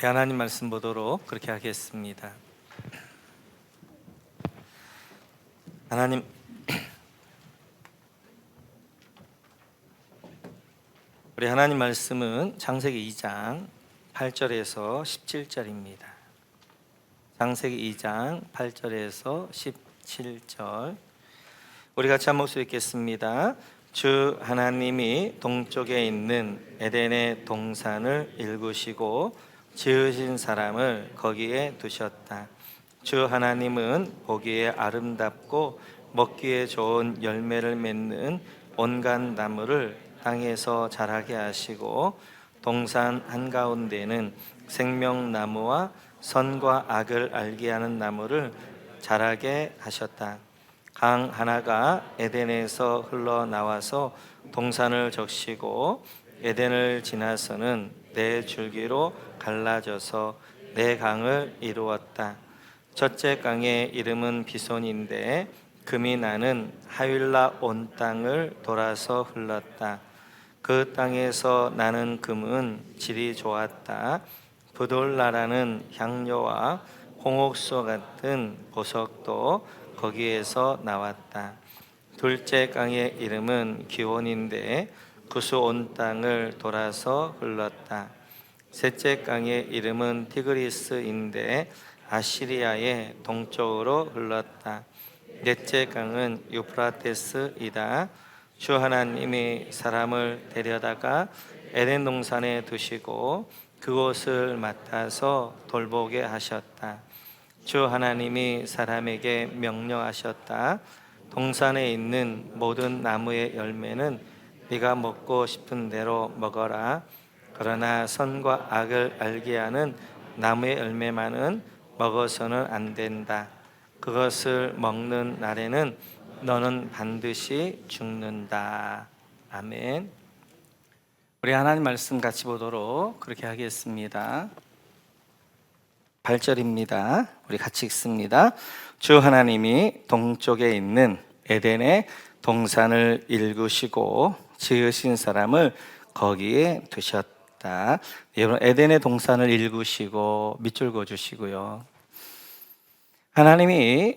우리 하나님 말씀 보도록 그렇게 하겠습니다. 하나님, 우리 하나님 말씀은 창세기 2장 8절에서 17절입니다. 창세기 2장 8절에서 17절 우리 같이 한 목소리 읽겠습니다. 주 하나님이 동쪽에 있는 에덴의 동산을 일구시고 지으신 사람을 거기에 두셨다. 주 하나님은 보기에 아름답고 먹기에 좋은 열매를 맺는 온갖 나무를 땅에서 자라게 하시고 동산 한가운데는 생명나무와 선과 악을 알게 하는 나무를 자라게 하셨다. 강 하나가 에덴에서 흘러나와서 동산을 적시고 에덴을 지나서는 네 줄기로 갈라져서 네 강을 이루었다. 첫째 강의 이름은 비손인데 금이 나는 하윌라 온 땅을 돌아서 흘렀다. 그 땅에서 나는 금은 질이 좋았다. 부돌라라는 향료와 홍옥소 같은 보석도 거기에서 나왔다. 둘째 강의 이름은 기온인데 구스 온 땅을 돌아서 흘렀다. 셋째 강의 이름은 티그리스인데 아시리아의 동쪽으로 흘렀다. 넷째 강은 유프라테스이다. 주 하나님이 사람을 데려다가 에덴 동산에 두시고 그곳을 맡아서 돌보게 하셨다. 주 하나님이 사람에게 명령하셨다. 동산에 있는 모든 나무의 열매는 네가 먹고 싶은 대로 먹어라. 그러나 선과 악을 알게 하는 나무의 열매만은 먹어서는 안 된다. 그것을 먹는 날에는 너는 반드시 죽는다. 아멘. 우리 하나님 말씀 같이 보도록 그렇게 하겠습니다. 8절입니다. 우리 같이 읽습니다. 주 하나님이 동쪽에 있는 에덴의 동산을 일구시고 지으신 사람을 거기에 두셨다. 여러분, 에덴의 동산을 일구시고 밑줄 그어주시고요. 하나님이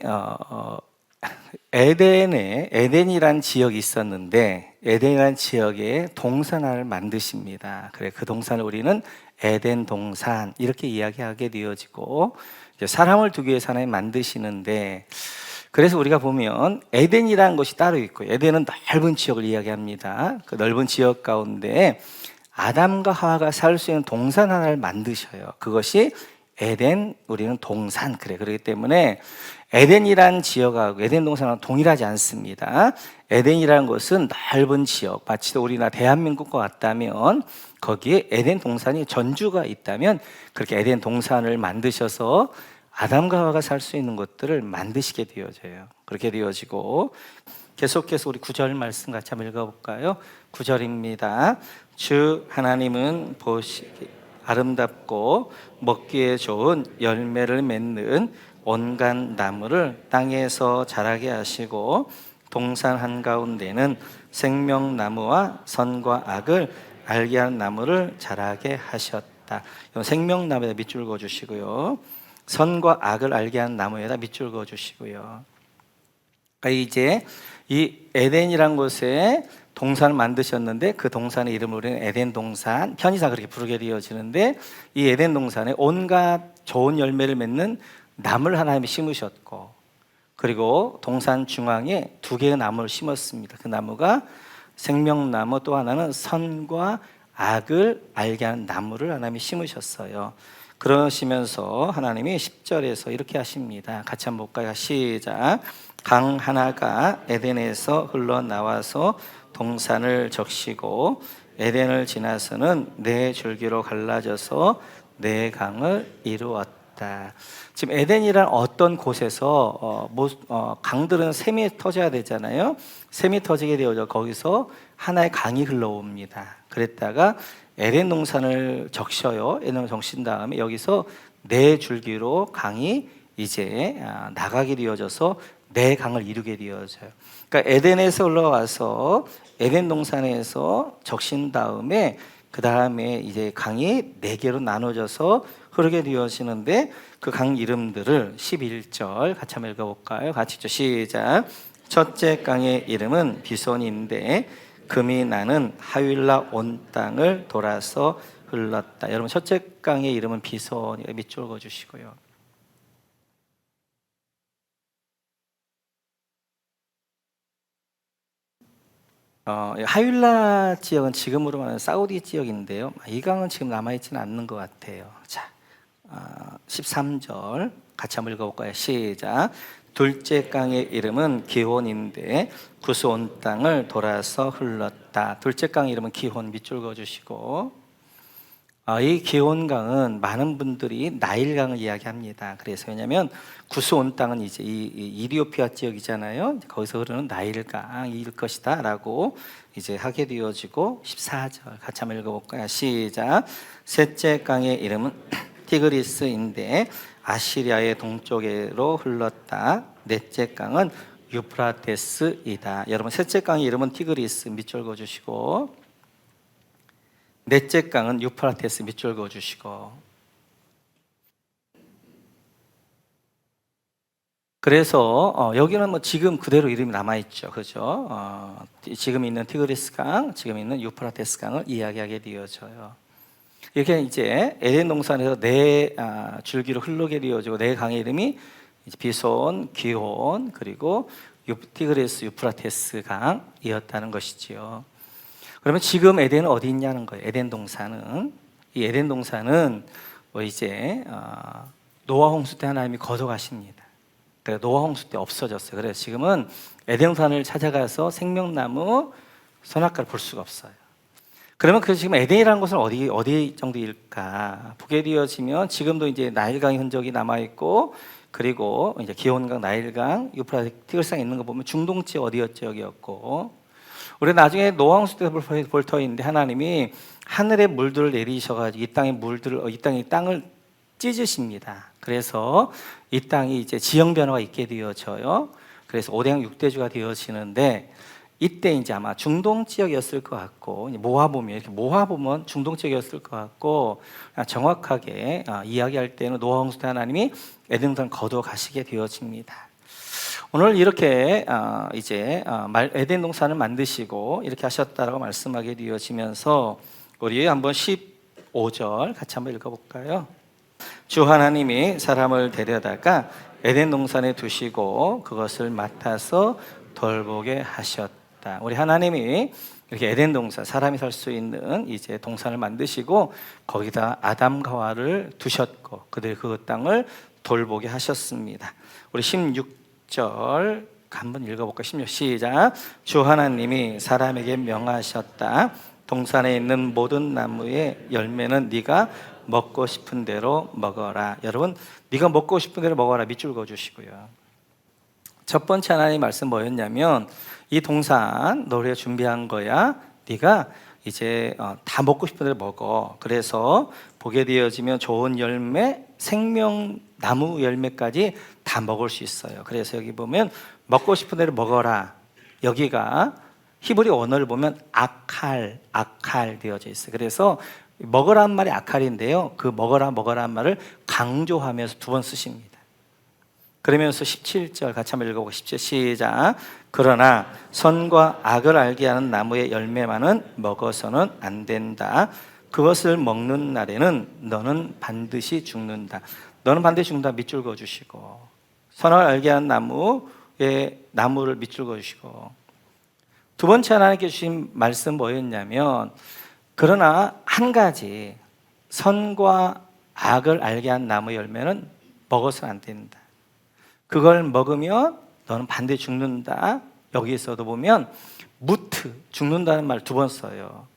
에덴이란 지역이 있었는데 에덴이란 지역에 동산 하나를 만드십니다. 그래, 그 동산을 우리는 에덴 동산 이렇게 이야기하게 되어지고 사람을 두기 위해서 하나님 만드시는데, 그래서 우리가 보면 에덴이라는 것이 따로 있고 에덴은 넓은 지역을 이야기합니다. 그 넓은 지역 가운데 아담과 하와가 살 수 있는 동산 하나를 만드셔요. 그것이 에덴, 우리는 동산. 그렇기 때문에 에덴이란 지역하고 에덴 동산은 동일하지 않습니다. 에덴이라는 것은 넓은 지역, 마치 우리나라 대한민국과 같다면 거기에 에덴 동산이 전주가 있다면 그렇게 에덴 동산을 만드셔서 아담과 하와가 살 수 있는 것들을 만드시게 되어져요. 그렇게 되어지고 계속해서 우리 9절 말씀 같이 한번 읽어볼까요? 9절입니다. 주 하나님은 보시기 아름답고 먹기에 좋은 열매를 맺는 온갖 나무를 땅에서 자라게 하시고 동산 한가운데는 생명나무와 선과 악을 알게 하는 나무를 자라게 하셨다. 생명나무에다 밑줄 그어주시고요. 선과 악을 알게 하는 나무에다 밑줄 그어주시고요. 이제 이 에덴이란 곳에 동산을 만드셨는데 그 동산의 이름을 우리는 에덴 동산, 편의상 그렇게 부르게 되어지는데, 이 에덴 동산에 온갖 좋은 열매를 맺는 나무를 하나님이 심으셨고, 그리고 동산 중앙에 두 개의 나무를 심었습니다. 그 나무가 생명나무, 또 하나는 선과 악을 알게 하는 나무를 하나님이 심으셨어요. 그러시면서 하나님이 10절에서 이렇게 하십니다. 같이 한번 볼까요? 시작. 강 하나가 에덴에서 흘러나와서 동산을 적시고 에덴을 지나서는 네 줄기로 갈라져서 네 강을 이루었다. 지금 에덴이란 어떤 곳에서 강들은 샘이 터져야 되잖아요. 샘이 터지게 되어져 거기서 하나의 강이 흘러옵니다. 그랬다가 에덴 동산을 적셔요. 에덴을 적신 다음에 여기서 네 줄기로 강이 이제 나가게 되어져서 네 강을 이루게 되어져요. 그러니까 에덴에서 올라와서 에덴 동산에서 적신 다음에 그 다음에 이제 강이 4개로 나눠져서 흐르게 되어지는데 그 강 이름들을 11절 같이 한번 읽어볼까요? 같이 시작. 첫째 강의 이름은 비손인데 금이 나는 하윌라 온 땅을 돌아서 흘렀다. 여러분 첫째 강의 이름은 비손, 밑줄 그어주시고요. 하윌라 지역은 지금으로 말하는 사우디 지역인데요. 이 강은 지금 남아있지는 않는 것 같아요. 자, 13절 같이 한번 읽어볼까요? 시작. 둘째 강의 이름은 기혼인데 구스 온 땅을 돌아서 흘렀다. 둘째 강의 이름은 기혼, 밑줄 그어주시고, 이 기혼강은 많은 분들이 나일강을 이야기합니다. 그래서 왜냐하면 구스 온 땅은 이제 이 이디오피아 지역이잖아요. 거기서 흐르는 나일강일 것이다라고 이제 하게 되어지고, 14절 같이 한번 읽어볼까요? 시작. 셋째 강의 이름은 티그리스인데 아시리아의 동쪽으로 흘렀다. 넷째 강은 유프라테스이다. 여러분 셋째 강의 이름은 티그리스, 밑줄 그어주시고, 넷째 강은 유프라테스, 밑줄 그어주시고. 그래서 여기는 뭐 지금 그대로 이름이 남아있죠, 그죠? 지금 있는 티그리스 강, 지금 있는 유프라테스 강을 이야기하게 되어져요. 이렇게 이제 에덴 동산에서 네 줄기로 흐르게 되어지고 네 강의 이름이 이제 비손, 기혼, 그리고 티그리스, 유프라테스 강이었다는 것이지요. 그러면 지금 에덴은 어디 있냐는 거예요. 에덴 동산은, 이 에덴 동산은 뭐 이제 노아 홍수 때 하나님이 거둬가십니다. 그래서 노아 홍수 때 없어졌어요. 그래서 지금은 에덴 동산을 찾아가서 생명나무, 선악과를 볼 수가 없어요. 그러면 그 지금 에덴이라는 곳은 어디 정도일까? 보게 되어지면 지금도 이제 나일강의 흔적이 남아 있고, 그리고 이제 기혼강, 나일강, 유프라테스, 티그리스강 있는 거 보면 중동지 어디였죠? 지역이었고, 우리 나중에 노아 홍수 때 볼 터인데 하나님이 하늘의 물들을 내리셔가지고 이 땅을 찢으십니다. 그래서 이 땅이 이제 지형 변화가 있게 되어져요. 그래서 5대양 6대주가 되어지는데, 이때 이제 아마 중동 지역이었을 것 같고, 모아보면 중동 지역이었을 것 같고, 정확하게 이야기할 때는 노아 홍수 때 하나님이 에덴 동산을 거둬 가시게 되어집니다. 오늘 이렇게 이제 에덴 동산을 만드시고 이렇게 하셨다라고 말씀하게 되어지면서, 우리 한번 15절 같이 한번 읽어볼까요? 주 하나님이 사람을 데려다가 에덴 동산에 두시고 그것을 맡아서 돌보게 하셨다. 우리 하나님이 이렇게 에덴 동산, 사람이 살 수 있는 이제 동산을 만드시고 거기다 아담과 하와를 두셨고 그들 그 땅을 돌보게 하셨습니다. 우리 16절 한번 읽어볼까요? 16 시작. 주 하나님이 사람에게 명하셨다. 동산에 있는 모든 나무의 열매는 네가 먹고 싶은 대로 먹어라. 여러분, 네가 먹고 싶은 대로 먹어라, 밑줄 그어주시고요. 첫 번째 하나님의 말씀 뭐였냐면, 이 동산 너희가 준비한 거야. 네가 이제 다 먹고 싶은 대로 먹어. 그래서 보게 되어지면 좋은 열매, 생명나무 열매까지 다 먹을 수 있어요. 그래서 여기 보면 먹고 싶은 대로 먹어라. 여기가 히브리 언어를 보면 아칼 되어져 있어요. 그래서 먹으라는 말이 아칼인데요, 그 먹어라는 말을 강조하면서 2번 쓰십니다. 그러면서 17절 같이 한번 읽어보십시오. 시작. 그러나 선과 악을 알게 하는 나무의 열매만은 먹어서는 안 된다. 그것을 먹는 날에는 너는 반드시 죽는다. 너는 반드시 죽는다, 밑줄 그어주시고, 선을 알게 하는 나무를 밑줄 그어주시고, 두 번째 하나님께 주신 말씀 뭐였냐면, 그러나 한 가지, 선과 악을 알게 한 나무 열매는 먹어서는 안 된다. 그걸 먹으면 너는 반드시 죽는다. 여기에서도 보면 무트, 죽는다는 말 2번 써요.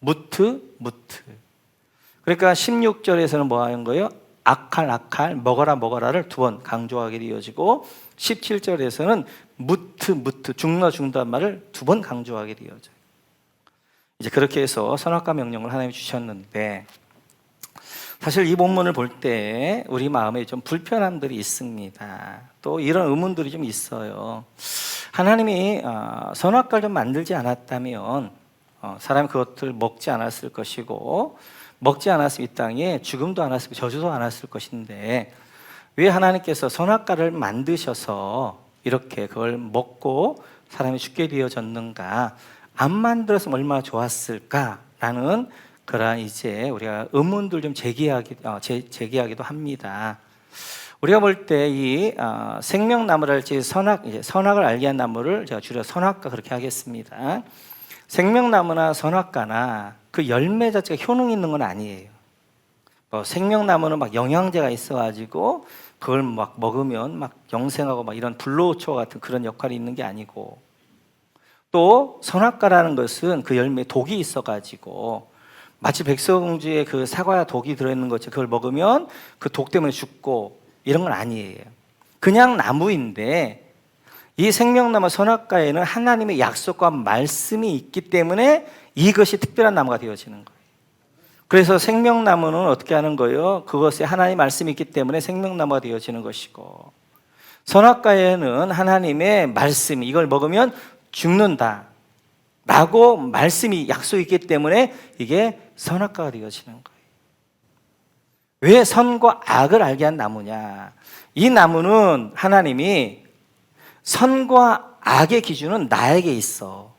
무트. 그러니까 16절에서는 뭐 하는 거예요? 아칼, 먹어라를 2번 강조하게 되어지고, 17절에서는 무트, 죽는다는 말을 2번 강조하게 되어져요. 이제 그렇게 해서 선악과 명령을 하나님이 주셨는데, 사실 이 본문을 볼 때 우리 마음에 좀 불편함들이 있습니다. 또 이런 의문들이 좀 있어요. 하나님이 선악과를 좀 만들지 않았다면 사람이 그것을 먹지 않았을 것이고 먹지 않았으면 이 땅에 죽음도 않았을 저주도 않았을 것인데 왜 하나님께서 선악과를 만드셔서 이렇게 그걸 먹고 사람이 죽게 되어졌는가? 안 만들었으면 얼마나 좋았을까라는 그러한 이제 우리가 의문들 좀 제기하기도 합니다. 우리가 볼 때 이 생명나무를 할지 선악을 알게 한 나무를 제가 줄여 선악과 그렇게 하겠습니다. 생명나무나 선악과나 그 열매 자체가 효능이 있는 건 아니에요. 생명나무는 막 영양제가 있어가지고 그걸 막 먹으면 막 영생하고 막 이런 불로초 같은 그런 역할이 있는 게 아니고, 또 선악과라는 것은 그 열매에 독이 있어가지고 마치 백설공주의 그 사과 독이 들어있는 것처럼 그걸 먹으면 그 독 때문에 죽고 이런 건 아니에요. 그냥 나무인데 이 생명나무 선악과에는 하나님의 약속과 말씀이 있기 때문에 이것이 특별한 나무가 되어지는 거예요. 그래서 생명나무는 어떻게 하는 거예요? 그것에 하나님의 말씀이 있기 때문에 생명나무가 되어지는 것이고, 선악과에는 하나님의 말씀이 이걸 먹으면 죽는다 라고 말씀이 약속이 있기 때문에 이게 선악과가 되어지는 거예요. 왜 선과 악을 알게 한 나무냐? 이 나무는 하나님이 선과 악의 기준은 나에게 있어.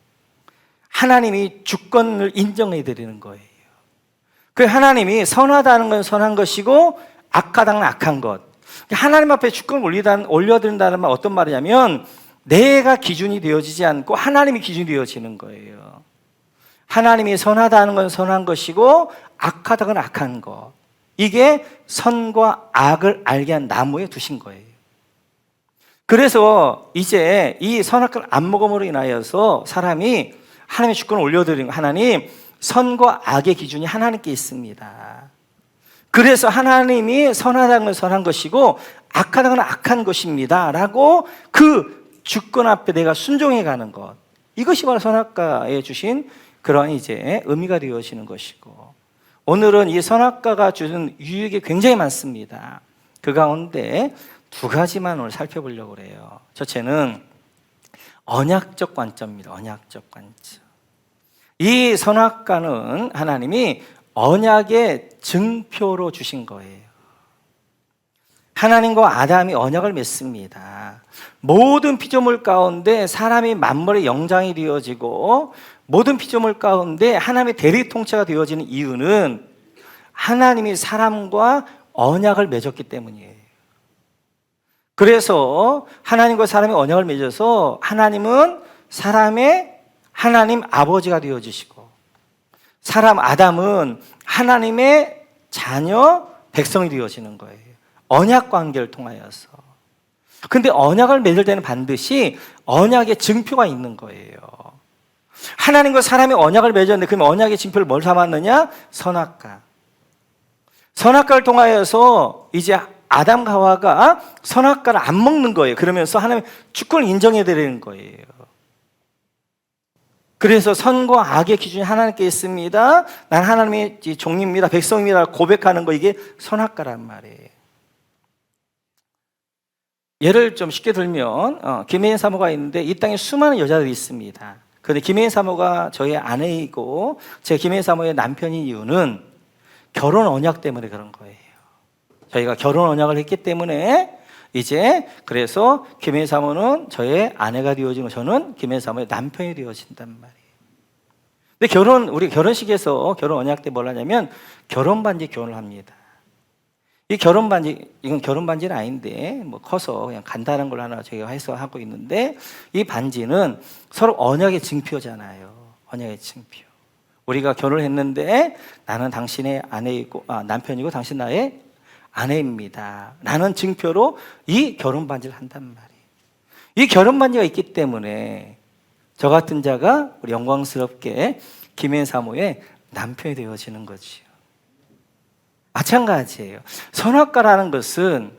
하나님이 주권을 인정해 드리는 거예요. 그 하나님이 선하다는 건 선한 것이고 악하다는 건 악한 것. 하나님 앞에 주권을 올려드린다는 말 어떤 말이냐면 내가 기준이 되어지지 않고 하나님이 기준이 되어지는 거예요. 하나님이 선하다는 건 선한 것이고 악하다는 건 악한 것. 이게 선과 악을 알게 한 나무에 두신 거예요. 그래서 이제 이 선악과를 안 먹음으로 인하여서 사람이 하나님의 주권을 올려드리는 거, 하나님 선과 악의 기준이 하나님께 있습니다. 그래서 하나님이 선하다는 건 선한 것이고 악하다는 건 악한 것입니다 라고 그 주권 앞에 내가 순종해 가는 것, 이것이 바로 선악과에 주신 그러한 이제 의미가 되어지는 것이고, 오늘은 이 선악과가 주는 유익이 굉장히 많습니다. 그 가운데 두 가지만 오늘 살펴보려고 해요. 첫째는 언약적 관점입니다. 언약적 관점. 이 선악과는 하나님이 언약의 증표로 주신 거예요. 하나님과 아담이 언약을 맺습니다. 모든 피조물 가운데 사람이 만물의 영장이 되어지고 모든 피조물 가운데 하나님의 대리 통치가 되어지는 이유는 하나님이 사람과 언약을 맺었기 때문이에요. 그래서 하나님과 사람이 언약을 맺어서 하나님은 사람의 하나님 아버지가 되어주시고 사람 아담은 하나님의 자녀 백성이 되어지는 거예요. 언약 관계를 통하여서. 근데 언약을 맺을 때는 반드시 언약의 증표가 있는 거예요. 하나님과 사람이 언약을 맺었는데 그럼 언약의 증표를 뭘 삼았느냐? 선악과. 선악과를 통하여서 이제 아담과 하와가 선악과를 안 먹는 거예요. 그러면서 하나님의 주권을 인정해 드리는 거예요. 그래서 선과 악의 기준이 하나님께 있습니다. 난 하나님의 종입니다. 백성입니다. 고백하는 거, 이게 선악과란 말이에요. 예를 좀 쉽게 들면 김혜인 사모가 있는데 이 땅에 수많은 여자들이 있습니다. 그런데 김혜인 사모가 저의 아내이고 제 김혜인 사모의 남편인 이유는 결혼 언약 때문에 그런 거예요. 저희가 결혼 언약을 했기 때문에 이제 그래서 김혜인 사모는 저의 아내가 되어지고 저는 김혜인 사모의 남편이 되어진단 말이에요. 근데 우리 결혼식에서 결혼 언약 때 뭘 하냐면 결혼 반지 교환을 합니다. 이 결혼 반지, 이건 결혼 반지는 아닌데 뭐 커서 그냥 간단한 걸 하나 저희가 해서 하고 있는데, 이 반지는 서로 언약의 증표잖아요. 언약의 증표. 우리가 결혼을 했는데 나는 당신의 아내이고 남편이고 당신 나의 아내입니다. 라는 증표로 이 결혼 반지를 한단 말이에요. 이 결혼 반지가 있기 때문에 저 같은 자가 우리 영광스럽게 김혜인 사모의 남편이 되어지는 거지요. 마찬가지예요. 선악과라는 것은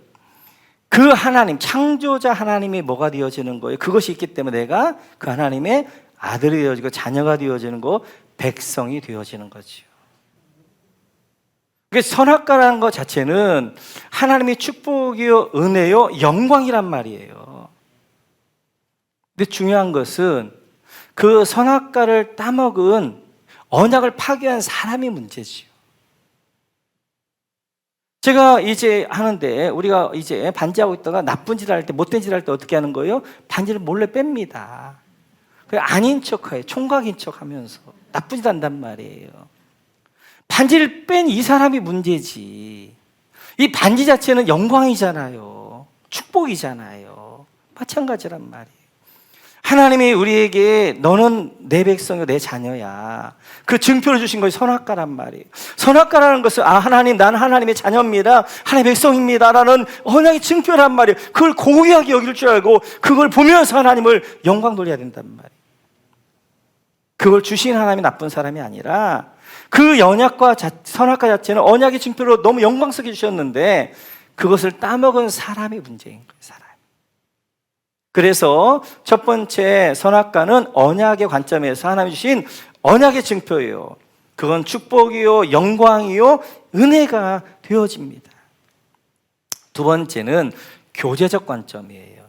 그 하나님, 창조자 하나님이 뭐가 되어지는 거예요? 그것이 있기 때문에 내가 그 하나님의 아들이 되어지고 자녀가 되어지는 거, 백성이 되어지는 거지요. 선악과라는 것 자체는 하나님의 축복이요, 은혜요, 영광이란 말이에요. 근데 중요한 것은 그 선악과를 따먹은 언약을 파괴한 사람이 문제지요. 제가 이제 하는데, 우리가 이제 반지하고 있다가 나쁜 짓을 할 때, 못된 짓을 할 때 어떻게 하는 거예요? 반지를 몰래 뺍니다. 아닌 척해요. 총각인 척 하면서. 나쁜 짓 한단 말이에요. 반지를 뺀 이 사람이 문제지. 이 반지 자체는 영광이잖아요. 축복이잖아요. 마찬가지란 말이에요. 하나님이 우리에게 너는 내 백성이요 내 자녀야. 그 증표를 주신 것이 선악과란 말이에요. 선악과라는 것은 하나님, 나는 하나님의 자녀입니다, 하나님의 백성입니다 라는 언약의 증표란 말이에요. 그걸 고귀하게 여길 줄 알고 그걸 보면서 하나님을 영광 돌려야 된단 말이에요. 그걸 주신 하나님이 나쁜 사람이 아니라 그 언약과 선악과 자체는 언약의 증표로 너무 영광스럽게 주셨는데 그것을 따먹은 사람이 문제인 거예요. 사람. 그래서 첫 번째 선악과는 언약의 관점에서 하나님이 주신 언약의 증표예요. 그건 축복이요, 영광이요, 은혜가 되어집니다. 두 번째는 교제적 관점이에요.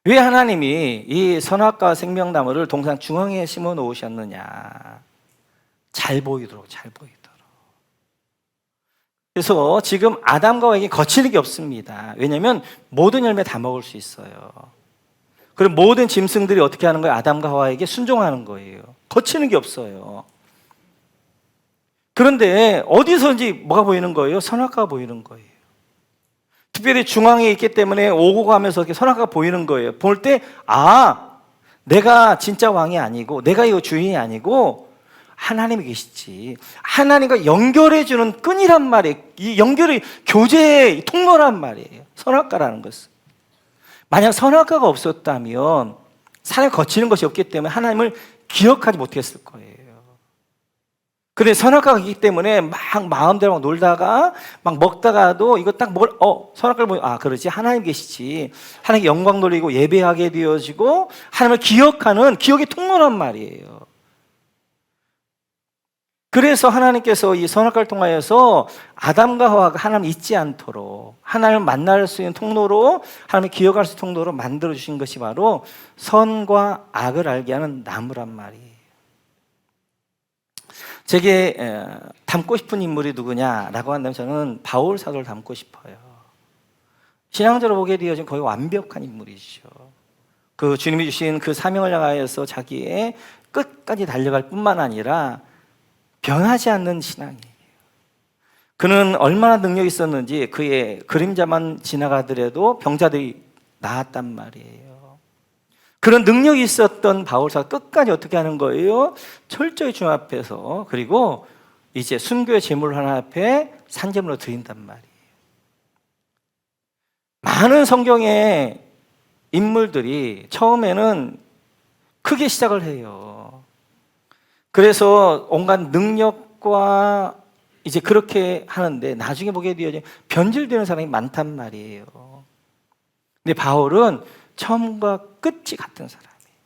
왜 하나님이 이 선악과 생명나무를 동산 중앙에 심어 놓으셨느냐? 잘 보이도록. 그래서 지금 아담과 하와에게 거치는 게 없습니다. 왜냐하면 모든 열매 다 먹을 수 있어요. 그리고 모든 짐승들이 어떻게 하는 거예요? 아담과 하와에게 순종하는 거예요. 거치는 게 없어요. 그런데 어디서든지 뭐가 보이는 거예요? 선악과가 보이는 거예요. 특별히 중앙에 있기 때문에 오고 가면서 이렇게 선악과가 보이는 거예요. 볼 때 내가 진짜 왕이 아니고 내가 이거 주인이 아니고 하나님이 계시지. 하나님과 연결해주는 끈이란 말이에요. 이 연결이 교제의 통로란 말이에요. 선악과라는 것은. 만약 선악과가 없었다면 사람이 거치는 것이 없기 때문에 하나님을 기억하지 못했을 거예요. 그런데 선악과가 있기 때문에 막 마음대로 막 놀다가 막 먹다가도 이거 딱 선악과를 보면 그러지, 하나님 계시지. 하나님께 영광 돌리고 예배하게 되어지고 하나님을 기억하는 기억의 통로란 말이에요. 그래서 하나님께서 이 선악과를 통하여서 아담과 하와가 하나님을 잊지 않도록 하나님을 만날 수 있는 통로로, 하나님을 기억할 수 있는 통로로 만들어주신 것이 바로 선과 악을 알게 하는 나무란 말이에요. 제게 닮고 싶은 인물이 누구냐라고 한다면 저는 바울 사도를 닮고 싶어요. 신앙적으로 보게 되어진 거의 완벽한 인물이죠. 그 주님이 주신 그 사명을 향하여서 자기의 끝까지 달려갈 뿐만 아니라 변하지 않는 신앙이에요. 그는 얼마나 능력이 있었는지 그의 그림자만 지나가더라도 병자들이 나았단 말이에요. 그런 능력이 있었던 바울사가 끝까지 어떻게 하는 거예요? 철저히 주님 앞에서, 그리고 이제 순교의 제물 하나 앞에 산제물로 드린단 말이에요. 많은 성경의 인물들이 처음에는 크게 시작을 해요. 그래서 온갖 능력과 이제 그렇게 하는데 나중에 보게 되어지면 변질되는 사람이 많단 말이에요. 근데 바울은 처음과 끝이 같은 사람이에요.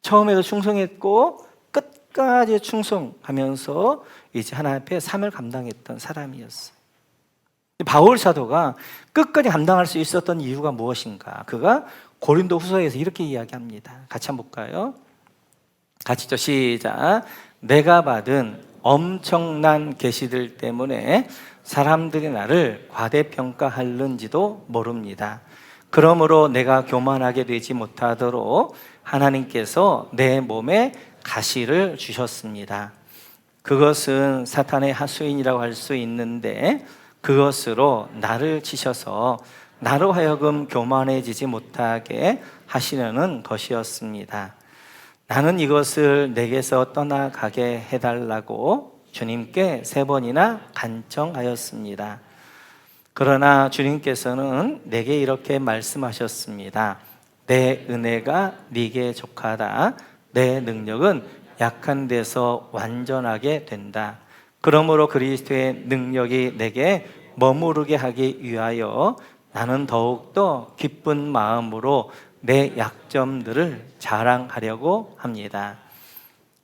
처음에도 충성했고 끝까지 충성하면서 이제 하나님 앞에 삶을 감당했던 사람이었어요. 바울 사도가 끝까지 감당할 수 있었던 이유가 무엇인가? 그가 고린도 후서에서 이렇게 이야기합니다. 같이 한번 볼까요? 같이죠. 시작. 내가 받은 엄청난 계시들 때문에 사람들이 나를 과대평가하는지도 모릅니다. 그러므로 내가 교만하게 되지 못하도록 하나님께서 내 몸에 가시를 주셨습니다. 그것은 사탄의 하수인이라고 할 수 있는데 그것으로 나를 치셔서 나로 하여금 교만해지지 못하게 하시려는 것이었습니다. 나는 이것을 내게서 떠나가게 해달라고 주님께 3번이나 간청하였습니다. 그러나 주님께서는 내게 이렇게 말씀하셨습니다. 내 은혜가 네게 족하다. 내 능력은 약한 데서 완전하게 된다. 그러므로 그리스도의 능력이 내게 머무르게 하기 위하여 나는 더욱더 기쁜 마음으로 내 약점들을 자랑하려고 합니다.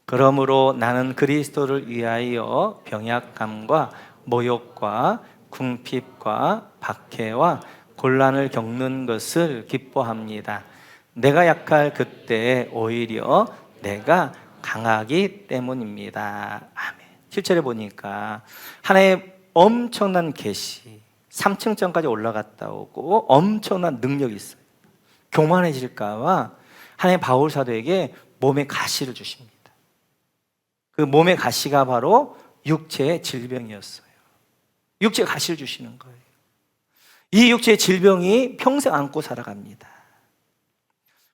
그러므로 나는 그리스도를 위하여 병약함과 모욕과 궁핍과 박해와 곤란을 겪는 것을 기뻐합니다. 내가 약할 그때 오히려 내가 강하기 때문입니다. 아멘. 7절에 보니까 하나님의 엄청난 계시, 3층전까지 올라갔다 오고 엄청난 능력이 있어요. 교만해질까 봐 하나님 바울 사도에게 몸에 가시를 주십니다. 그 몸의 가시가 바로 육체의 질병이었어요. 육체의 가시를 주시는 거예요. 이 육체의 질병이 평생 안고 살아갑니다.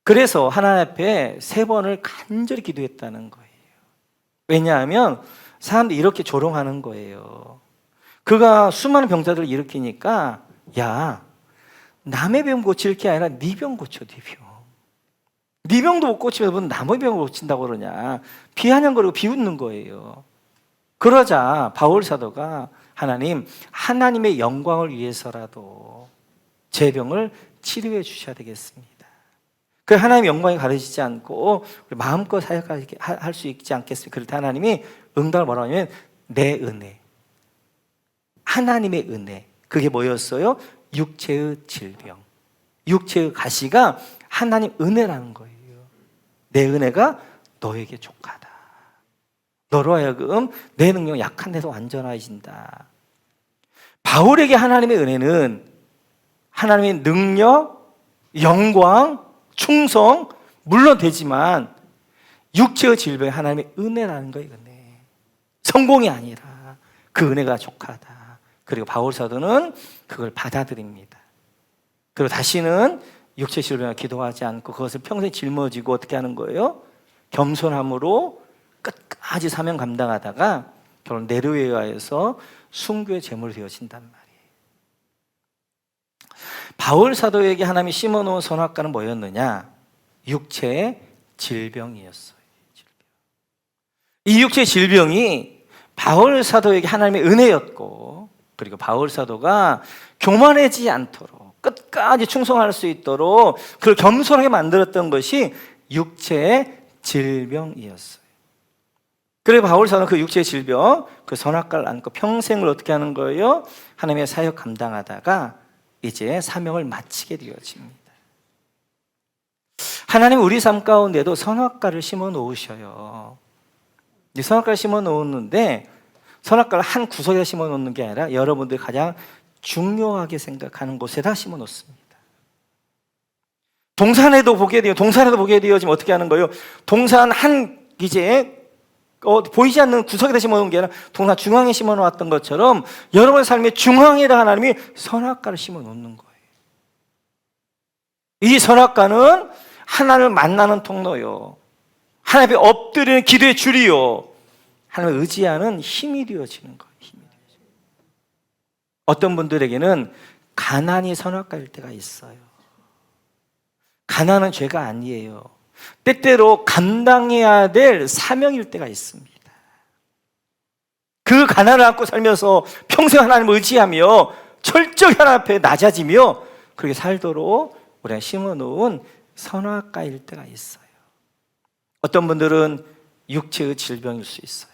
그래서 하나님 앞에 3번을 간절히 기도했다는 거예요. 왜냐하면 사람들이 이렇게 조롱하는 거예요. 그가 수많은 병자들을 일으키니까 야, 남의 병 고칠 게 아니라 네 병 고쳐, 네 병. 네 병도 못 고치면서 무슨 남의 병을 고친다고 그러냐. 비아냥거리고 비웃는 거예요. 그러자 바울 사도가 하나님의 영광을 위해서라도 제 병을 치료해 주셔야 되겠습니다. 그 하나님의 영광이 가려지지 않고 우리 마음껏 사역할 수 있지 않겠습니까? 그럴 때 하나님이 응답을 뭐라고 하냐면 내 은혜, 하나님의 은혜. 그게 뭐였어요? 육체의 질병, 육체의 가시가 하나님 은혜라는 거예요. 내 은혜가 너에게 족하다. 너로 하여금 내 능력 약한 데서 완전해진다. 바울에게 하나님의 은혜는 하나님의 능력, 영광, 충성 물론 되지만 육체의 질병이 하나님의 은혜라는 거예요. 은혜. 성공이 아니라 그 은혜가 족하다. 그리고 바울 사도는 그걸 받아들입니다. 그리고 다시는 육체 질병을 기도하지 않고 그것을 평생 짊어지고 어떻게 하는 거예요? 겸손함으로 끝까지 사명 감당하다가 결국 네로웨아에서 순교의 제물이 되어진단 말이에요. 바울 사도에게 하나님이 심어놓은 선악과는 뭐였느냐? 육체의 질병이었어요. 이 육체의 질병이 바울 사도에게 하나님의 은혜였고, 그리고 바울 사도가 교만하지 않도록 끝까지 충성할 수 있도록 그걸 겸손하게 만들었던 것이 육체의 질병이었어요. 그래서 바울 사도는 그 육체의 질병, 그 선악과를 안고 평생을 어떻게 하는 거예요? 하나님의 사역 감당하다가 이제 사명을 마치게 되어집니다. 하나님 우리 삶 가운데도 선악과를 심어 놓으셔요. 이 선악과를 심어 놓는데 선악과를 한 구석에 심어 놓는 게 아니라 여러분들이 가장 중요하게 생각하는 곳에다 심어 놓습니다. 동산에도 보게 되어지면 어떻게 하는 거예요? 동산 한 이제 보이지 않는 구석에다 심어놓은 게 아니라 동산 중앙에 심어놓았던 것처럼 여러분의 삶의 중앙에다 하나님이 선악과를 심어놓는 거예요. 이 선악과는 하나님을 만나는 통로요, 하나님 앞에 엎드리는 기도의 줄이요, 하나님을 의지하는 힘이 되어지는 거예요. 어떤 분들에게는 가난이 선악과일 때가 있어요. 가난은 죄가 아니에요. 때때로 감당해야 될 사명일 때가 있습니다. 그 가난을 안고 살면서 평생 하나님을 의지하며 철저히 하나님 앞에 낮아지며 그렇게 살도록 우리가 심어놓은 선악과일 때가 있어요. 어떤 분들은 육체의 질병일 수 있어요.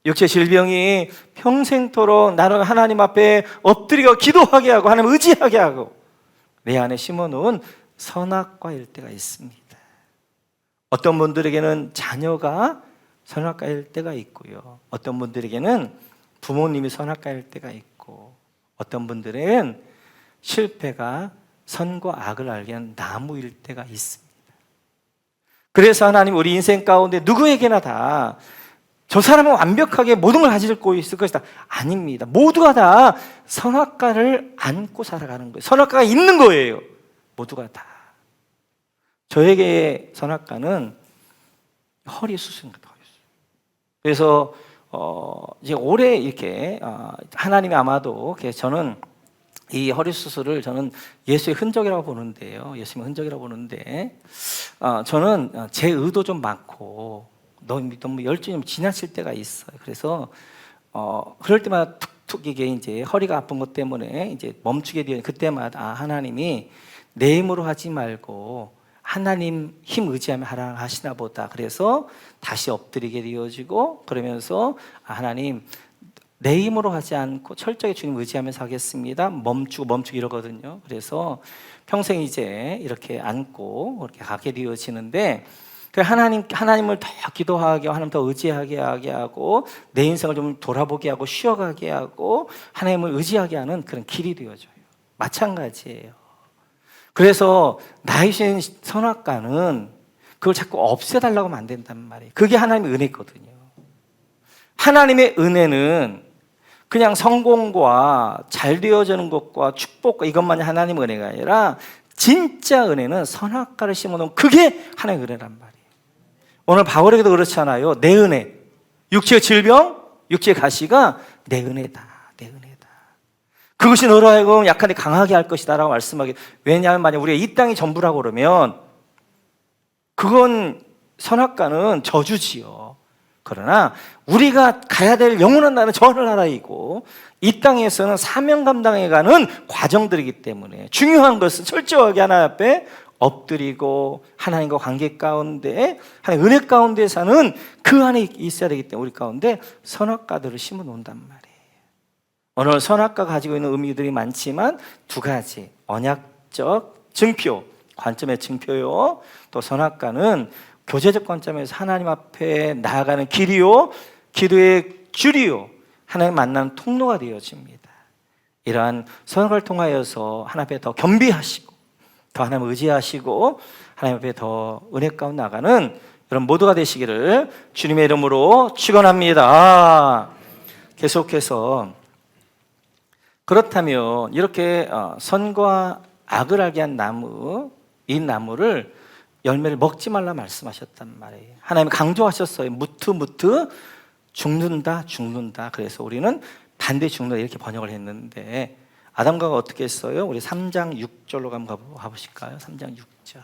육체의 질병이 평생토록 나를 하나님 앞에 엎드리고 기도하게 하고 하나님 의지하게 하고 내 안에 심어놓은 선악과일 때가 있습니다. 어떤 분들에게는 자녀가 선악과일 때가 있고요, 어떤 분들에게는 부모님이 선악과일 때가 있고, 어떤 분들은 실패가 선과 악을 알게 하는 나무일 때가 있습니다. 그래서 하나님 우리 인생 가운데 누구에게나 다 저 사람은 완벽하게 모든 걸 가지고 있을 것이다, 아닙니다. 모두가 다 선악과를 안고 살아가는 거예요. 선악과가 있는 거예요. 모두가 다. 저에게 선악과는 허리 수술입니다. 그래서 이제 올해 이렇게 하나님이 아마도 저는 이 허리 수술을 저는 예수의 흔적이라고 보는데요. 예수님의 흔적이라고 보는데 저는 제 의도 좀 많고 너무 열정이 좀 지나칠 때가 있어요. 그래서 그럴 때마다 툭툭 이게 이제 허리가 아픈 것 때문에 이제 멈추게 되는 그때마다 하나님이 내 힘으로 하지 말고 하나님 힘 의지하며 하라 하시나 보다. 그래서 다시 엎드리게 되어지고 그러면서 하나님 내 힘으로 하지 않고 철저히 주님 의지하면서 하겠습니다. 멈추고 이러거든요. 그래서 평생 이제 이렇게 안고 이렇게 가게 되어지는데 하나님을 더 기도하게 하고, 하나님 더 의지하게 하고, 내 인생을 좀 돌아보게 하고, 쉬어가게 하고, 하나님을 의지하게 하는 그런 길이 되어져요. 마찬가지예요. 그래서 나이신 선악과는 그걸 자꾸 없애달라고 하면 안 된단 말이에요. 그게 하나님의 은혜거든요. 하나님의 은혜는 그냥 성공과 잘 되어지는 것과 축복과 이것만이 하나님의 은혜가 아니라 진짜 은혜는 선악과를 심어놓은 그게 하나님의 은혜란 말이에요. 오늘 바울에게도 그렇잖아요. 내 은혜, 육체의 질병, 육체의 가시가 내 은혜다, 내 은혜다. 그것이 너로 하여금 약한데 강하게 할 것이다 라고 말씀하게. 왜냐하면 만약 우리가 이 땅이 전부라고 그러면 그건 선악과는 저주지요. 그러나 우리가 가야 될 영원한 나라는 저 하늘나라이고, 이 땅에서는 사명 감당해가는 과정들이기 때문에 중요한 것은 철저하게 하나님 앞에 엎드리고 하나님과 관계 가운데, 하나님 은혜 가운데 사는 그 안에 있어야 되기 때문에 우리 가운데 선악과들을 심어 놓는단 말이에요. 오늘 선악과가 가지고 있는 의미들이 많지만 두 가지, 언약적 증표, 관점의 증표요, 또 선악과는 교제적 관점에서 하나님 앞에 나아가는 길이요, 기도의 줄이요, 하나님 만나는 통로가 되어집니다. 이러한 선악과를 통하여서 하나님 앞에 더 겸비하시고, 더 하나님 의지하시고, 하나님 앞에 더 은혜 가운데 나가는 여러분 모두가 되시기를 주님의 이름으로 축원합니다. 계속해서, 그렇다면 이렇게 선과 악을 알게 한 나무, 이 나무를 열매를 먹지 말라 말씀하셨단 말이에요. 하나님 강조하셨어요. 무트 죽는다. 그래서 우리는 반대 죽는다 이렇게 번역을 했는데, 아담과 하와가 어떻게 했어요? 우리 3장 6절로 한번 가보실까요? 3장 6절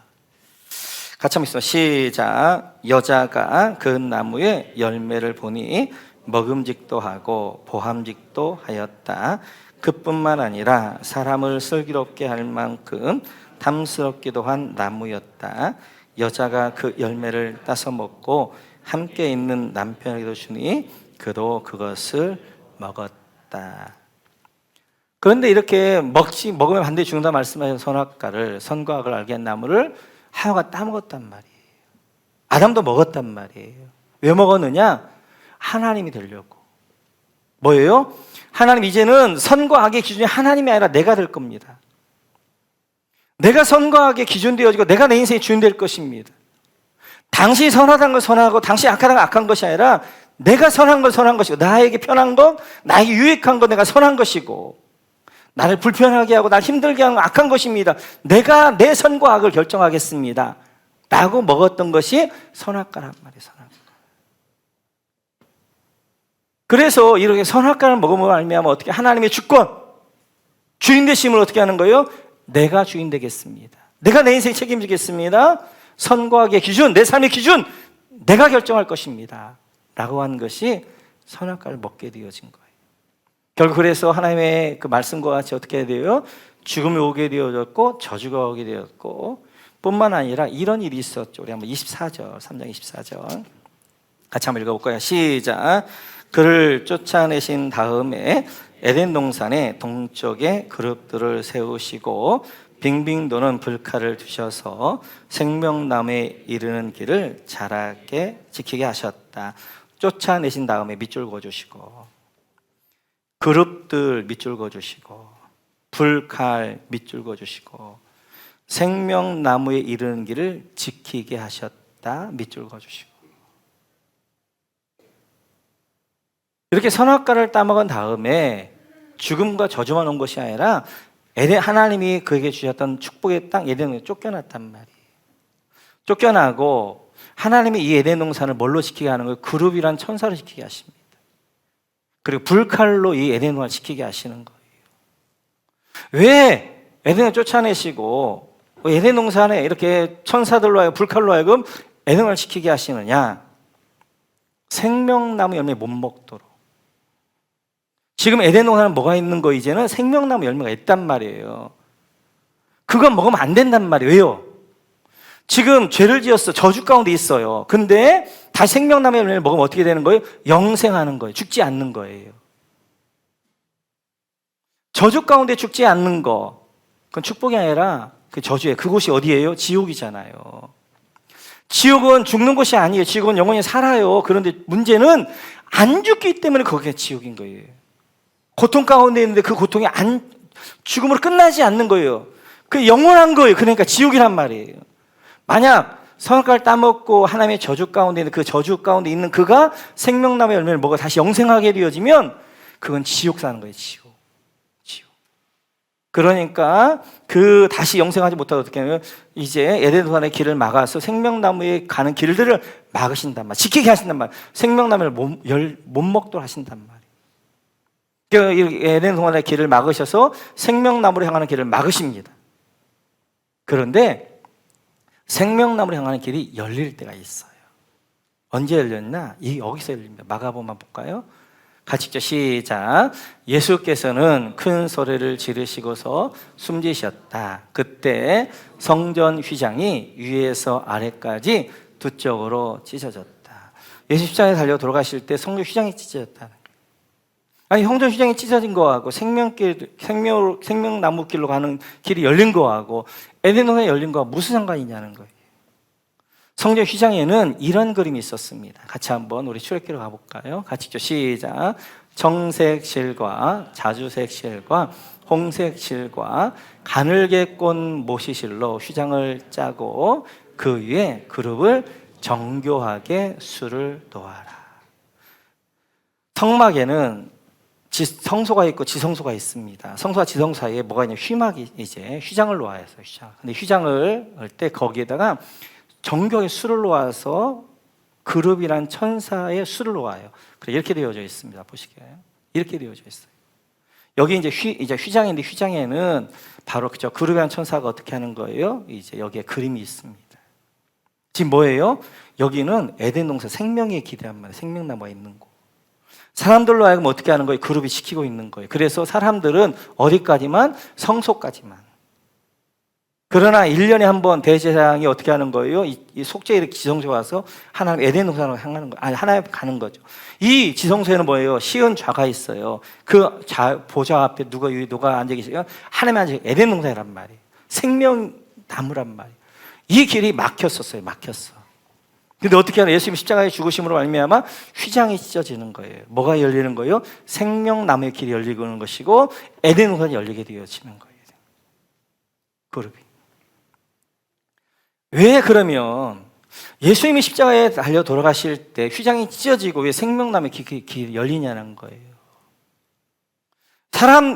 같이 한번 있습니다. 시작. 여자가 그 나무의 열매를 보니 먹음직도 하고 보함직도 하였다. 그뿐만 아니라 사람을 슬기롭게 할 만큼 탐스럽기도 한 나무였다. 여자가 그 열매를 따서 먹고 함께 있는 남편에게도 주니 그도 그것을 먹었다. 그런데 이렇게 먹으면 반드시 죽는다 말씀하신 선악과를, 선과 악을 알게 한 나무를 하와가 따먹었단 말이에요. 아담도 먹었단 말이에요. 왜 먹었느냐? 하나님이 되려고. 뭐예요? 하나님, 이제는 선과 악의 기준이 하나님이 아니라 내가 될 겁니다. 내가 선과 악의 기준 되어지고 내가 내 인생의 주인 될 것입니다. 당신이 선하다는 걸 선하고 당신이 악하다는 걸 악한 것이 아니라 내가 선한 걸 선한 것이고, 나에게 편한 것, 나에게 유익한 것 내가 선한 것이고, 나를 불편하게 하고 나를 힘들게 하는 건 악한 것입니다. 내가 내 선과 악을 결정하겠습니다 라고 먹었던 것이 선악과란 말이에요. 선악과. 그래서 이렇게 선악과를 먹으면 알미하면 어떻게? 하나님의 주권, 주인 되심을 어떻게 하는 거예요? 내가 주인 되겠습니다. 내가 내 인생 책임지겠습니다. 선과 악의 기준, 내 삶의 기준 내가 결정할 것입니다 라고 한 것이 선악과를 먹게 되어진 거예요. 결국 그래서 하나님의 그 말씀과 같이 어떻게 돼요? 죽음이 오게 되어졌고 저주가 오게 되었고, 뿐만 아니라 이런 일이 있었죠. 우리 한번 24절, 3장 24절 같이 한번 읽어볼까요? 시작. 그를 쫓아내신 다음에 에덴 동산의 동쪽에 그룹들을 세우시고 빙빙 도는 불칼을 두셔서 생명나무에 이르는 길을 자라게 지키게 하셨다. 쫓아내신 다음에 밑줄 그어주시고, 그룹들 밑줄 그어주시고, 불칼 밑줄 그어주시고, 생명나무에 이르는 길을 지키게 하셨다. 밑줄 그어주시고. 이렇게 선악과를 따먹은 다음에 죽음과 저주만 온 것이 아니라 하나님이 그에게 주셨던 축복의 땅 에덴에 쫓겨났단 말이에요. 쫓겨나고 하나님이 이 에덴 동산을 뭘로 지키게 하는 거예요? 그룹이란 천사를 지키게 하십니다. 그리고 불칼로 이 에덴 동산을 지키게 하시는 거예요. 왜 에덴을 쫓아내시고 에덴 동산에 이렇게 천사들로 하여금 불칼로 하여금 에덴 동산을 지키게 하시느냐? 생명나무 열매 못 먹도록. 지금 에덴 동산은 뭐가 있는 거? 이제는 생명나무 열매가 있단 말이에요. 그건 먹으면 안 된단 말이에요. 왜요? 지금 죄를 지었어. 저주 가운데 있어요. 근데 다시 생명나무 열매를 먹으면 어떻게 되는 거예요? 영생하는 거예요. 죽지 않는 거예요. 저주 가운데 죽지 않는 거, 그건 축복이 아니라 그 저주예요. 그곳이 어디예요? 지옥이잖아요. 지옥은 죽는 곳이 아니에요. 지옥은 영원히 살아요. 그런데 문제는 안 죽기 때문에 거기가 지옥인 거예요. 고통 가운데 있는데 그 고통이 죽음으로 끝나지 않는 거예요. 그 영원한 거예요. 그러니까 지옥이란 말이에요. 만약 선악과를 따먹고 하나님의 저주 가운데 있는 그 저주 가운데 있는 그가 생명나무의 열매를 먹어 다시 영생하게 되어지면 그건 지옥 사는 거예요. 지옥. 그러니까 그 다시 영생하지 못하고 어떻게 하면 이제 에덴 동산의 길을 막아서 생명나무에 가는 길들을 막으신단 말이에요. 지키게 하신단 말이에요. 생명나무를 못 먹도록 하신단 말이에요. 에덴 동산의 길을 막으셔서 생명나무를 향하는 길을 막으십니다. 그런데 생명나무를 향하는 길이 열릴 때가 있어요. 언제 열렸나? 여기서 열립니다. 마가복음 볼까요? 같이 읽죠. 시작. 예수께서는 큰 소리를 지르시고서 숨지셨다. 그때 성전 휘장이 위에서 아래까지 두 쪽으로 찢어졌다. 예수 십자가에 달려 돌아가실 때 성전 휘장이 찢어졌다는 거예요. 아니, 성전 휘장이 찢어진 거하고 생명나무 길로 가는 길이 열린 거하고 에덴 동산이 열린 거하고 무슨 상관이냐는 거예요. 성전 휘장에는 이런 그림이 있었습니다. 같이 한번 우리 출애굽기로 가볼까요? 같이 읽죠. 시작. 정색 실과 자주색 실과 홍색 실과 가늘게 꼰 모시실로 휘장을 짜고 그 위에 그룹을 정교하게 수를 놓아라. 성막에는 성소가 있고 지성소가 있습니다. 성소와 지성 사이에 뭐가 있냐? 휘막이 이제 휘장을 놓아야 해서 휘장. 근데 휘장을 할 때 거기에다가 정교하게 수를 놓아서 그룹이란 천사의 수를 놓아요. 그래 이렇게 되어져 있습니다. 보시게요. 이렇게 되어져 있어요. 여기 이제 휘장인데 휘장에는 바로 그죠 그룹이란 천사가 어떻게 하는 거예요? 이제 여기에 그림이 있습니다. 지금 뭐예요? 여기는 에덴 동산 생명에 기대한 말이에요. 생명나무가 있는 곳. 사람들로 하여금 어떻게 하는 거예요? 그룹이 지키고 있는 거예요. 그래서 사람들은 어디까지만? 성소까지만. 그러나 1년에 한 번 대제사장이 어떻게 하는 거예요? 이 속죄 이렇게 지성소에 와서 하나님 에덴 동산으로 향하는 거예요. 아니, 하나님 가는 거죠. 이 지성소에는 뭐예요? 시은 좌가 있어요. 그 보좌 앞에 누가 앉아 계시요? 하나님 앉아 에덴 동산이란 말이에요. 생명나무란 말이에요. 이 길이 막혔었어요. 막혔어. 근데 어떻게 하나? 예수님 십자가의 죽으심으로 말미암아 휘장이 찢어지는 거예요. 뭐가 열리는 거예요? 생명나무의 길이 열리는 것이고 에덴 동산이 열리게 되어지는 거예요. 그룹이. 왜 그러면 예수님이 십자가에 달려 돌아가실 때 휘장이 찢어지고 왜 생명나무의 길이 열리냐는 거예요.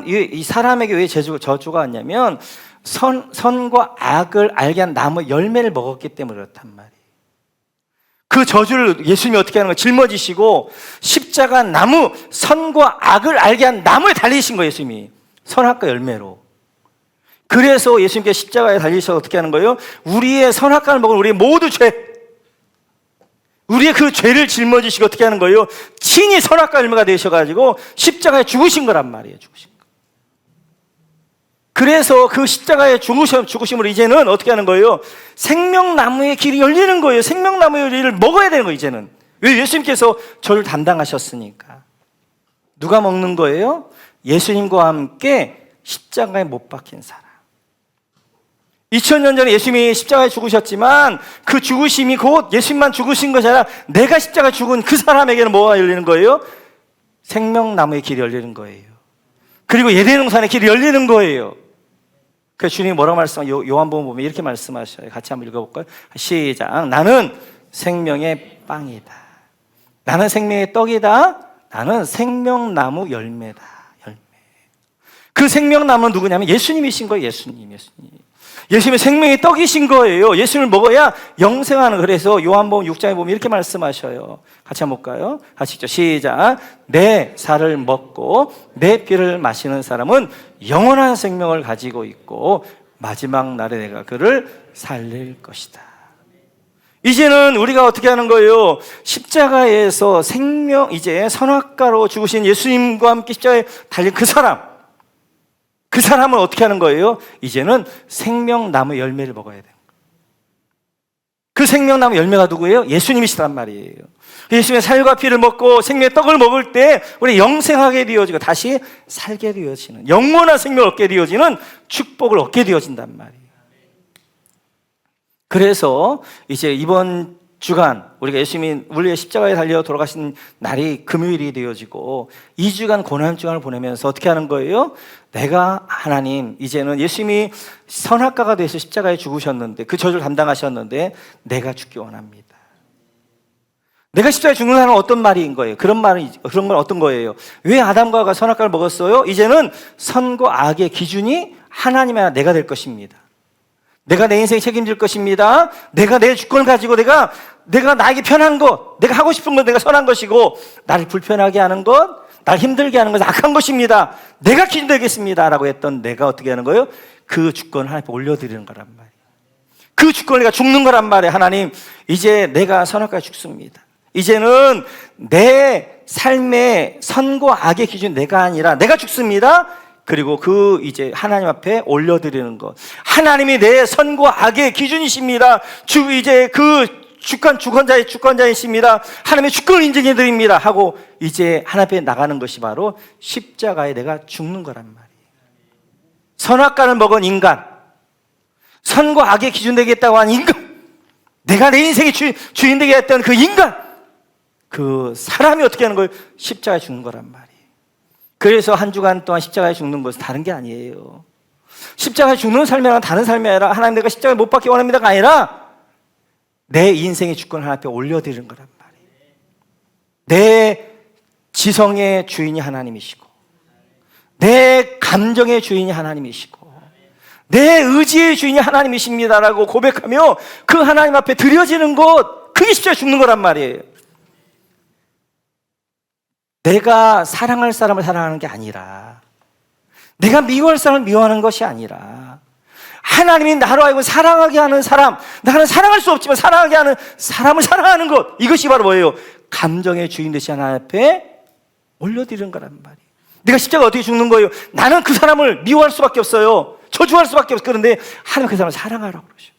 이 사람에게 왜 저주가 왔냐면 선과 악을 알게 한 나무 열매를 먹었기 때문에 그렇단 말이에요. 그 저주를 예수님이 어떻게 하는 거예요? 짊어지시고 십자가 나무, 선과 악을 알게 한 나무에 달리신 거예요. 예수님이 선악과 열매로. 그래서 예수님께서 십자가에 달리셔서 어떻게 하는 거예요? 우리의 선악과를 먹은 우리의 모두 우리의 그 죄를 짊어지시고 어떻게 하는 거예요? 친히 선악과 열매가 되셔가지고 십자가에 죽으신 거란 말이에요. 죽으신 거. 그래서 그 십자가에 죽으심으로 이제는 어떻게 하는 거예요? 생명나무의 길이 열리는 거예요. 생명나무의 길을 먹어야 되는 거예요. 이제는. 왜? 예수님께서 저를 담당하셨으니까. 누가 먹는 거예요? 예수님과 함께 십자가에 못 박힌 사람. 2000년 전에 예수님이 십자가에 죽으셨지만 그 죽으심이 곧 예수님만 죽으신 것이 아니라 내가 십자가에 죽은 그 사람에게는 뭐가 열리는 거예요? 생명나무의 길이 열리는 거예요. 그리고 에덴 동산의 길이 열리는 거예요. 그래서 주님이 뭐라고 말씀하세요? 요한복음 보면 이렇게 말씀하셔요. 같이 한번 읽어볼까요? 시작. 나는 생명의 빵이다. 나는 생명의 떡이다. 나는 생명나무 열매다. 열매. 그 생명나무는 누구냐면 예수님이신 거예요. 예수님. 예수님의 생명의 떡이신 거예요. 예수님을 먹어야 영생하는. 그래서 요한복음 6장에 보면 이렇게 말씀하셔요. 같이 한번 볼까요? 같이 읽죠. 시작. 내 살을 먹고 내 피를 마시는 사람은 영원한 생명을 가지고 있고 마지막 날에 내가 그를 살릴 것이다. 이제는 우리가 어떻게 하는 거예요? 십자가에서 이제 선악과로 죽으신 예수님과 함께 십자가에 달린 그 사람은 어떻게 하는 거예요? 이제는 생명나무 열매를 먹어야 돼요. 그 생명나무 열매가 누구예요? 예수님이시란 말이에요. 예수님의 살과 피를 먹고 생명의 떡을 먹을 때 우리 영생하게 되어지고 다시 살게 되어지는, 영원한 생명을 얻게 되어지는 축복을 얻게 되어진단 말이에요. 그래서 이제 이번 주간 우리가 예수님이 우리의 십자가에 달려 돌아가신 날이 금요일이 되어지고 2주간 고난 주간을 보내면서 어떻게 하는 거예요? 내가 하나님, 이제는 예수님이 선악과가 되셔 십자가에 죽으셨는데 그 저주를 담당하셨는데 내가 죽기 원합니다. 내가 십자가에 죽는다는 어떤 말인 거예요? 그런 건 어떤 거예요? 왜 아담과 하와가 선악과를 먹었어요? 이제는 선과 악의 기준이 하나님이 아니라 내가 될 것입니다. 내가 내 인생 책임질 것입니다. 내가 내 주권을 가지고 내가 나에게 편한 것, 내가 하고 싶은 것 내가 선한 것이고 나를 불편하게 하는 것, 나를 힘들게 하는 것은 악한 것입니다. 내가 기준 되겠습니다 라고 했던 내가 어떻게 하는 거예요? 그 주권을 하나님 앞에 올려드리는 거란 말이에요. 그 주권을 내가 죽는 거란 말이에요. 하나님, 이제 내가 선악과에 죽습니다. 이제는 내 삶의 선과 악의 기준 내가 아니라 내가 죽습니다. 그리고 이제 하나님 앞에 올려드리는 것. 하나님이 내 선과 악의 기준이십니다. 이제 주권자이십니다. 하나님의 주권을 인정해 드립니다. 하고 이제 하나님 앞에 나가는 것이 바로 십자가에 내가 죽는 거란 말이에요. 선악과를 먹은 인간, 선과 악의 기준 되겠다고 한 인간, 내가 내 인생의 주인 되게 했던 그 인간, 그 사람이 어떻게 하는 거예요? 십자가에 죽는 거란 말이에요. 그래서 한 주간 동안 십자가에 죽는 것은 다른 게 아니에요. 십자가에 죽는 삶이랑 다른 삶이 아니라 하나님 내가 십자가에 못 박기 원합니다가 아니라 내 인생의 주권을 하나님 앞에 올려드리는 거란 말이에요. 내 지성의 주인이 하나님이시고 내 감정의 주인이 하나님이시고 내 의지의 주인이 하나님이십니다라고 고백하며 그 하나님 앞에 드려지는 것, 그게 십자가에 죽는 거란 말이에요. 내가 사랑할 사람을 사랑하는 게 아니라, 내가 미워할 사람을 미워하는 것이 아니라, 하나님이 나로 하여금 사랑하게 하는 사람, 나는 사랑할 수 없지만 사랑하게 하는 사람을 사랑하는 것, 이것이 바로 뭐예요? 감정의 주인 되신 하나님 앞에 올려드리는 거란 말이에요. 내가 십자가 어떻게 죽는 거예요? 나는 그 사람을 미워할 수밖에 없어요. 저주할 수밖에 없어요. 그런데 하나님 그 사람을 사랑하라고 그러죠.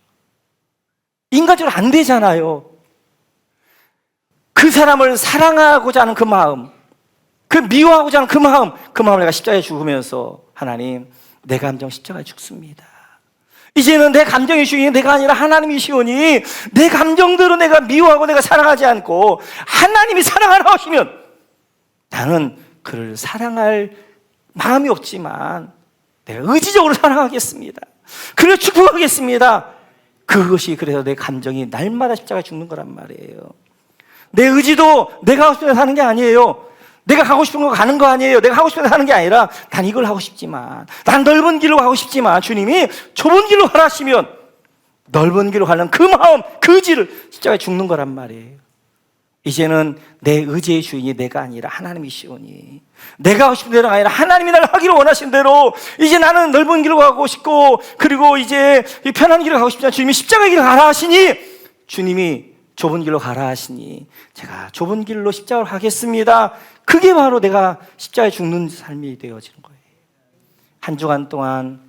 인간적으로 안 되잖아요. 그 사람을 사랑하고자 하는 그 마음, 그 미워하고자 하는 그 마음을 내가 십자가에 죽으면서 하나님, 내 감정 십자가에 죽습니다. 이제는 내 감정의 주인이 내가 아니라 하나님이시오니 내 감정대로 내가 미워하고 내가 사랑하지 않고 하나님이 사랑하라 하시면 나는 그를 사랑할 마음이 없지만 내가 의지적으로 사랑하겠습니다. 그를 축복하겠습니다. 그것이 그래서 내 감정이 날마다 십자가에 죽는 거란 말이에요. 내 의지도 내가 하고 싶은 대로 사는 게 아니에요. 내가 가고 싶은 거 가는 거 아니에요. 내가 하고 싶은 대로 사는 게 아니라 난 이걸 하고 싶지만, 난 넓은 길로 가고 싶지만 주님이 좁은 길로 가라 하시면 넓은 길로 가는 그 마음, 그 의지를 십자가에 죽는 거란 말이에요. 이제는 내 의지의 주인이 내가 아니라 하나님이시오니 내가 하고 싶은 대로가 아니라 하나님이 나를 하기를 원하신 대로 이제 나는 넓은 길로 가고 싶고 그리고 이제 편한 길로 가고 싶지만 주님이 십자가의 길로 가라 하시니 주님이 좁은 길로 가라 하시니 제가 좁은 길로 십자가를 가겠습니다. 그게 바로 내가 십자가에 죽는 삶이 되어지는 거예요. 한 주간 동안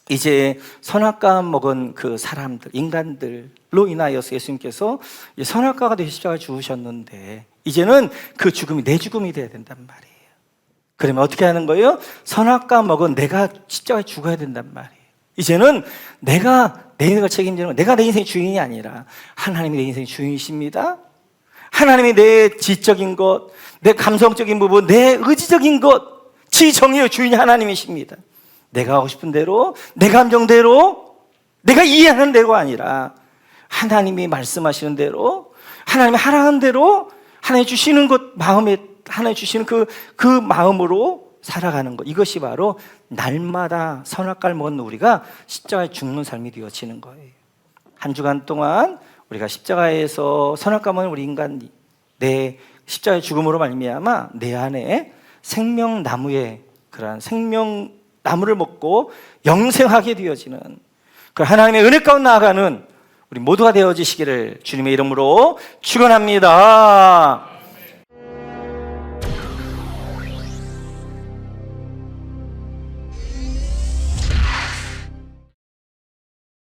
이제 선악과 먹은 그 사람들, 인간들로 인하여서 예수님께서 선악과가 되어 십자가에 죽으셨는데 이제는 그 죽음이 내 죽음이 되어야 된단 말이에요. 그러면 어떻게 하는 거예요? 선악과 먹은 내가 십자가에 죽어야 된단 말이에요. 이제는 내가 내 인생을 책임지는 건 내가 내 인생의 주인이 아니라 하나님이 내 인생의 주인이십니다. 하나님이 내 지적인 것, 내 감성적인 부분, 내 의지적인 것, 지정의의 주인이 하나님이십니다. 내가 하고 싶은 대로, 내 감정대로, 내가 이해하는 대로가 아니라 하나님이 말씀하시는 대로, 하나님이 하라는 대로, 하나님이 주시는 것, 마음에 하나님이 주시는 그 마음으로 살아가는 것. 이것이 바로 날마다 선악과를 먹은 우리가 십자가에 죽는 삶이 되어지는 거예요. 한 주간 동안 우리가 십자가에서 선악과 먹은 우리 인간이 내 십자가의 죽음으로 말미암아 내 안에 생명나무의 그러한 생명나무를 먹고 영생하게 되어지는 그 하나님의 은혜 가운데 나아가는 우리 모두가 되어지시기를 주님의 이름으로 축원합니다.